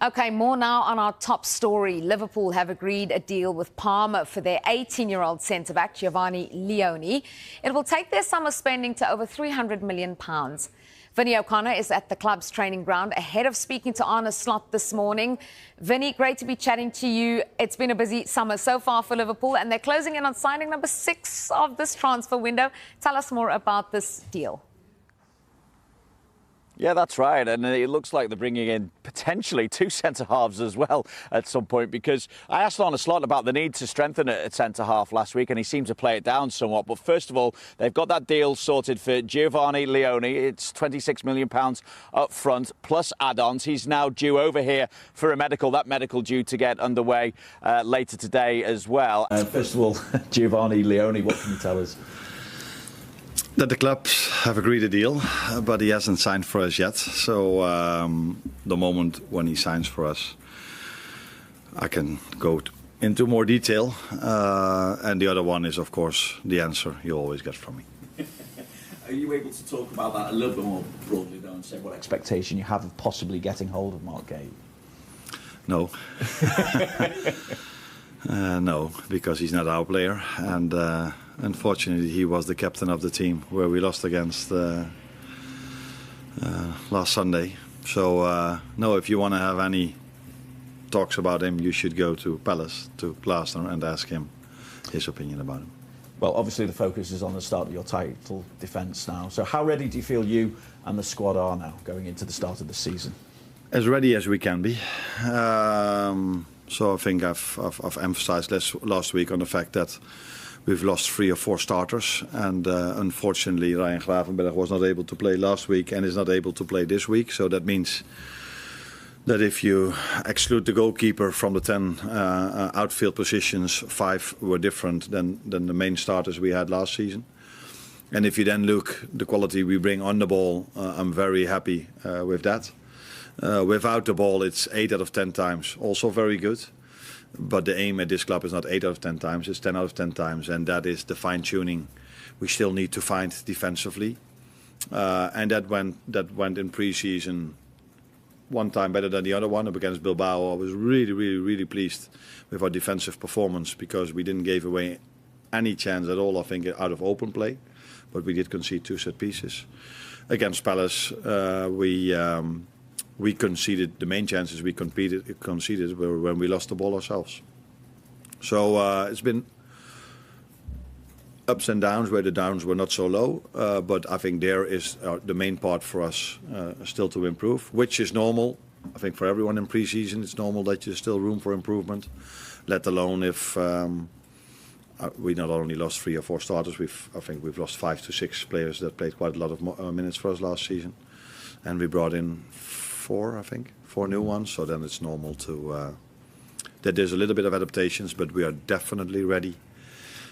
Okay, more now on our top story. Liverpool have agreed a deal with Parma for their 18-year-old centre-back, Giovanni Leoni. It will take their summer spending to over £300 million. Vinny O'Connor is at the club's training ground ahead of speaking to Arne Slot this morning. Vinny, great to be chatting to you. It's been a busy summer so far for Liverpool, and they're closing in on signing number 6 of this transfer window. Tell us more about this deal. Yeah, that's right. And it looks like they're bringing in potentially 2 centre-halves as well at some point, because I asked Arne Slot about the need to strengthen it at centre-half last week, and he seemed to play it down somewhat. But first of all, they've got that deal sorted for Giovanni Leoni. It's £26 million up front, plus add-ons. He's now due over here for a medical. That medical due to get underway later today as well. First of all, Giovanni Leoni, what can you tell us? That the clubs have agreed a deal, but he hasn't signed for us yet. So the moment when he signs for us, I can go into more detail. And the other one is, of course, the answer you always get from me. Are you able to talk about that a little bit more broadly, though, and say what expectation you have of possibly getting hold of Mark Gay? No. No, because he's not our player, and unfortunately he was the captain of the team where we lost against last Sunday. So no, if you want to have any talks about him, you should go to Palace, to Glasner, and ask him his opinion about him. Well, obviously the focus is on the start of your title defence now. So how ready do you feel you and the squad are now going into the start of the season? As ready as we can be. So I think I've emphasised last week on the fact that we've lost 3 or 4 starters, and unfortunately Ryan Gravenberch was not able to play last week and is not able to play this week. So that means that if you exclude the goalkeeper from the 10 outfield positions, 5 were different than the main starters we had last season. And if you then look the quality we bring on the ball, I'm very happy with that. Without the ball, it's 8 out of 10 times, also very good. But the aim at this club is not 8 out of 10 times, it's 10 out of 10 times. And that is the fine-tuning we still need to find defensively. And that went in pre-season one time better than the other one. Up against Bilbao, I was really pleased with our defensive performance, because we didn't give away any chance at all, I think, out of open play. But we did concede 2 set pieces. Against Palace, we conceded the main chances we conceded were when we lost the ball ourselves. So it's been ups and downs, where the downs were not so low. But I think there is the main part for us still to improve, which is normal. I think for everyone in pre-season, it's normal that there's still room for improvement. Let alone if we not only lost 3 or 4 starters, I think we've lost 5 to 6 players that played quite a lot of minutes for us last season, and we brought in 4 new ones. So then it's normal to that there's a little bit of adaptations, but we are definitely ready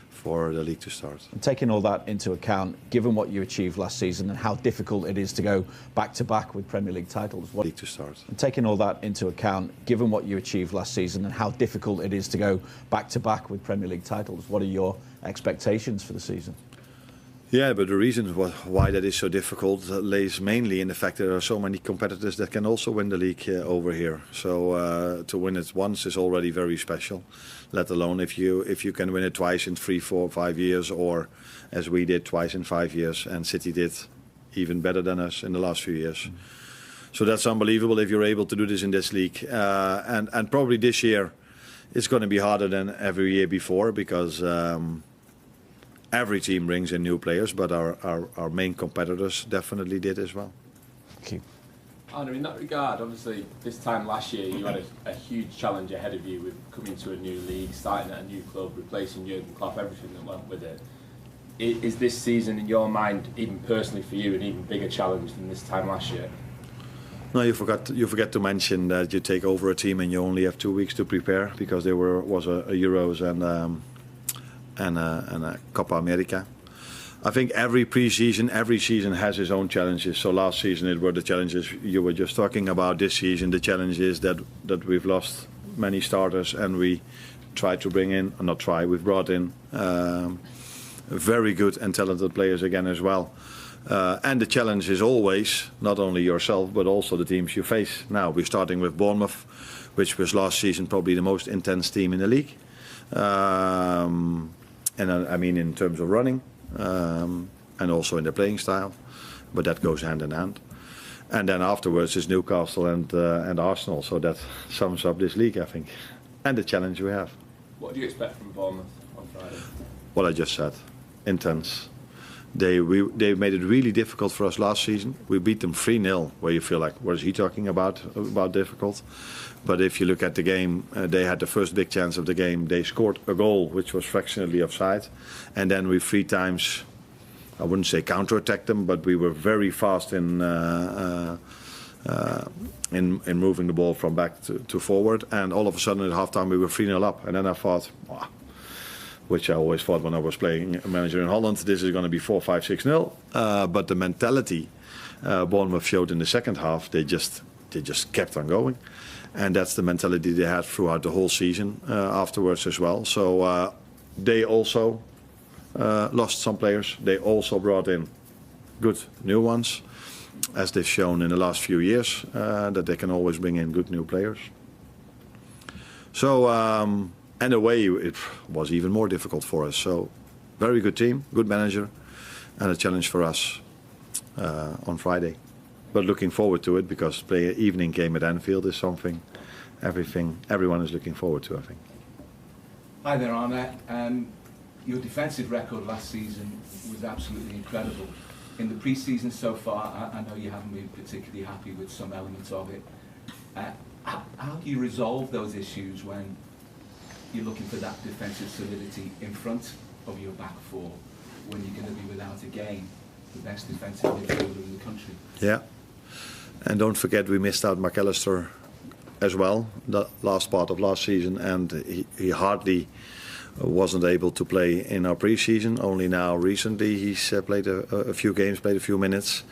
for the league to start. And taking all that into account, given what you achieved last season and how difficult it is to go back-to-back with Premier League titles, league to start. And taking all that into account, given what you achieved last season and how difficult it is to go back-to-back with Premier League titles, what are your expectations for the season? Yeah, but the reason why that is so difficult lays mainly in the fact that there are so many competitors that can also win the league over here. So to win it once is already very special, let alone if you can win it twice in 3, 4, 5 years, or as we did twice in 5 years, and City did even better than us in the last few years. So that's unbelievable if you're able to do this in this league. And probably this year it's going to be harder than every year before, because every team brings in new players, but our main competitors definitely did as well. Thank you. Arne, in that regard, obviously this time last year you had a huge challenge ahead of you with coming to a new league, starting at a new club, replacing Jurgen Klopp, everything that went with it. Is this season, in your mind, even personally for you, an even bigger challenge than this time last year? No, you forget to mention that you take over a team and you only have 2 weeks to prepare, because there was a Euros and a Copa America. I think every season has its own challenges. So last season it were the challenges you were just talking about. This season the challenge is that we've lost many starters, and we tried to bring in, we've brought in very good and talented players again as well. And the challenge is always not only yourself but also the teams you face. Now we're starting with Bournemouth, which was last season probably the most intense team in the league. And I mean in terms of running and also in the playing style, but that goes hand in hand. And then afterwards is Newcastle and Arsenal, so that sums up this league, I think, and the challenge we have. What do you expect from Bournemouth on Friday? What I just said, intense. They made it really difficult for us last season. We beat them 3-0, where you feel like, what is he talking about difficult? But if you look at the game, they had the first big chance of the game. They scored a goal, which was fractionally offside. And then we 3 times, I wouldn't say counter-attacked them, but we were very fast in moving the ball from back to forward. And all of a sudden at halftime we were 3-0 up. And then I thought, which I always thought when I was playing manager in Holland, this is going to be 4-5, 6-0. But the mentality Bournemouth showed in the second half, they just kept on going. And that's the mentality they had throughout the whole season afterwards as well. So they also lost some players. They also brought in good new ones, as they've shown in the last few years, that they can always bring in good new players. So, and away it was even more difficult for us. So, very good team, good manager, and a challenge for us on Friday. But looking forward to it, because play an evening game at Anfield is something everyone is looking forward to, I think. Hi there, Arne. Your defensive record last season was absolutely incredible. In the pre-season so far, I know you haven't been particularly happy with some elements of it. How do you resolve those issues when you're looking for that defensive solidity in front of your back four, when you're going to be without again the best defensive midfielder in the country? Yeah, and don't forget we missed out McAllister as well, the last part of last season, and he hardly wasn't able to play in our pre-season. Only now recently he's played a few games, played a few minutes.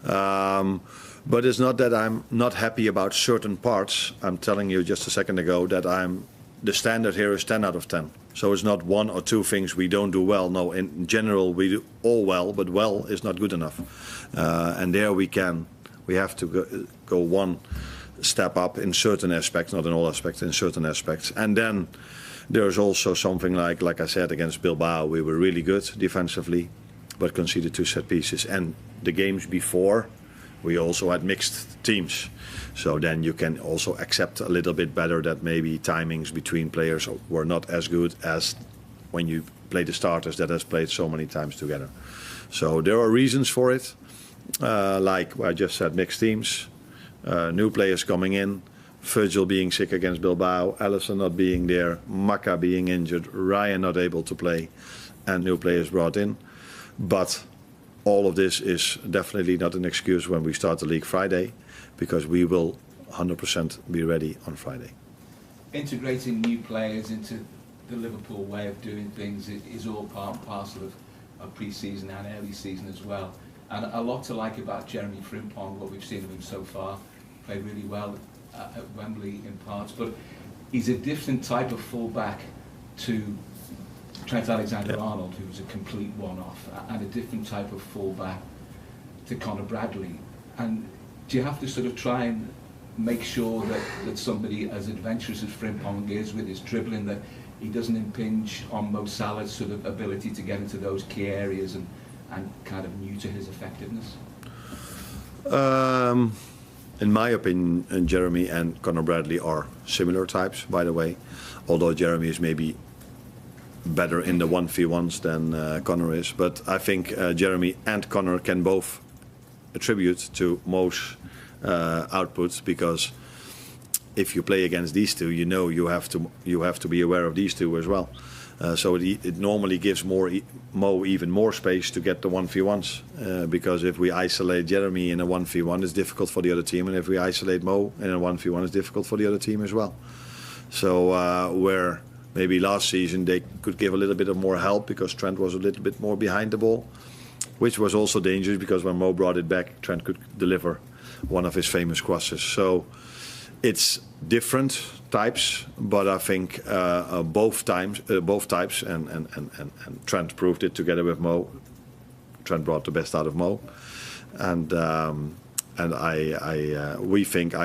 But it's not that I'm not happy about certain parts. I'm telling you just a second ago that the standard here is 10 out of 10. So it's not 1 or 2 things we don't do well. No, in general we do all well, but well is not good enough. And there we have to go one step up in certain aspects, not in all aspects, in certain aspects. And then there's also something like I said, against Bilbao, we were really good defensively, but conceded 2 set pieces. And the games before, we also had mixed teams. So then you can also accept a little bit better that maybe timings between players were not as good as when you play the starters that has played so many times together. So there are reasons for it, like I just said, mixed teams, new players coming in, Virgil being sick against Bilbao, Alisson not being there, Maka being injured, Ryan not able to play, and new players brought in. But all of this is definitely not an excuse when we start the league Friday, because we will 100% be ready on Friday. Integrating new players into the Liverpool way of doing things is all part and parcel of pre-season and early season as well. And a lot to like about Jeremy Frimpong, what we've seen of him so far. Played really well at Wembley in parts, but he's a different type of fullback to Trent Alexander-Arnold, who was a complete one-off, and a different type of fullback to Conor Bradley. And do you have to sort of try and make sure that somebody as adventurous as Frimpong is with his dribbling, that he doesn't impinge on Mo Salah's sort of ability to get into those key areas and kind of new to his effectiveness? In my opinion, Jeremy and Conor Bradley are similar types, by the way, although Jeremy is maybe better in the 1v1s than Conor is. But I think Jeremy and Conor can both attribute to Mo's outputs, because if you play against these two, you know you have to be aware of these two as well. So it normally gives Mo even more space to get the 1v1s, because if we isolate Jeremy in a 1v1, it's difficult for the other team, and if we isolate Mo in a 1v1, it's difficult for the other team as well. So where maybe last season they could give a little bit of more help because Trent was a little bit more behind the ball, which was also dangerous because when Mo brought it back, Trent could deliver one of his famous crosses. So it's different types, but I think both types, and Trent proved it together with Mo. Trent brought the best out of Mo, and I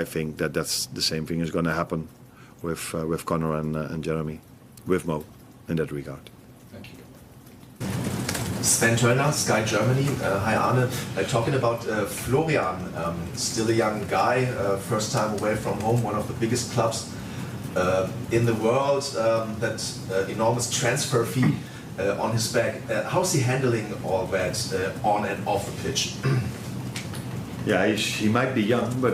think that that's the same thing is going to happen with Connor and Jeremy, with Mo, in that regard. Thank you. Sven Turner, Sky Germany. Hi Arne. Talking about Florian, still a young guy, first time away from home, one of the biggest clubs in the world, that enormous transfer fee on his back. How's he handling all that on and off the pitch? Yeah, he might be young, but